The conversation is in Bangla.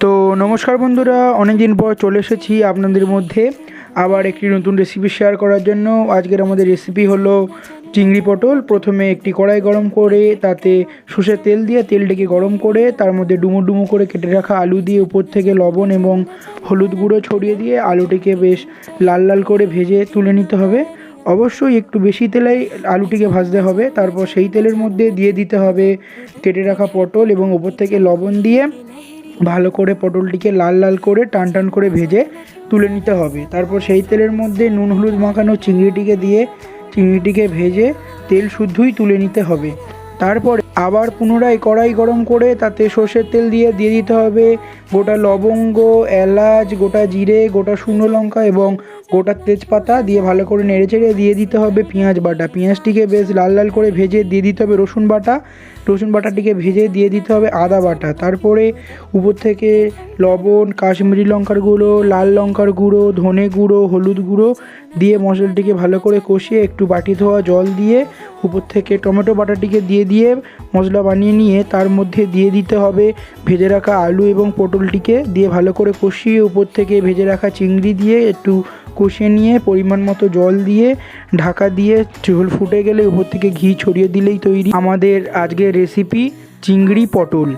তো নমস্কার বন্ধুরা, অনেক দিন পর চলে এসেছি আপনাদের মধ্যে আবার একটি নতুন রেসিপি শেয়ার করার জন্য। আজকের আমাদের রেসিপি হলো চিংড়ি পটল। প্রথমে একটি কড়াই গরম করে তাতে সর্ষের তেল দিয়ে তেলটিকে গরম করে তার মধ্যে ডুমো ডুমো করে কেটে রাখা আলু দিয়ে উপর থেকে লবণ এবং হলুদ গুঁড়ো ছড়িয়ে দিয়ে আলুটিকে বেশ লাল লাল করে ভেজে তুলে নিতে হবে। অবশ্যই একটু বেশি তেলেই আলুটিকে ভাজতে হবে। তারপর সেই তেলের মধ্যে দিয়ে দিতে হবে কেটে রাখা পটল এবং উপর থেকে লবণ দিয়ে ভালো করে পটলটিকে লাল লাল করে টান টান করে ভেজে তুলে নিতে হবে। তারপর সেই তেলের মধ্যে নুন হলুদ মাখানো চিংড়িটিকে দিয়ে চিংড়িটিকে ভেজে তেল শুদ্ধই তুলে নিতে হবে। তারপর আবার পুনরায় কড়াই গরম করে তাতে সর্ষের তেল দিয়ে দিতে হবে গোটা লবঙ্গ, এলাচ, গোটা জিরে, গোটা শুকনো লঙ্কা এবং গোটা তেজপাতা দিয়ে ভালো করে নেড়েচেড়ে দিয়ে দিতে হবে পেঁয়াজ বাটা। পেঁয়াজটিকে বেশ লাল লাল করে ভেজে দিয়ে দিতে হবে রসুন বাটা। রসুন বাটাটিকে ভেজে দিয়ে দিতে হবে আদা বাটা। তারপরে উপর থেকে লবণ, কাশ্মীরি লঙ্কার গুঁড়ো, লাল লঙ্কার গুঁড়ো, ধনে গুঁড়ো, হলুদ গুঁড়ো দিয়ে মশলাটিকে ভালো করে কষিয়ে একটু বাটি ধোয়া জল দিয়ে উপর থেকে টমেটো বাটাটিকে দিয়ে মশলা বানিয়ে নিয়ে তার মধ্যে দিয়ে দিতে হবে ভেজে রাখা আলু এবং পটলটিকে দিয়ে ভালো করে কষিয়ে উপর থেকে ভেজে রাখা চিংড়ি দিয়ে একটু কষিয়ে নিয়ে পরিমাণ মতো জল দিয়ে ঢাকা দিয়ে ঝোল ফুটে গেলে উপর থেকে ঘি ছড়িয়ে দিলেই তৈরি আমাদের আজকের রেসিপি চিংড়ি পটল।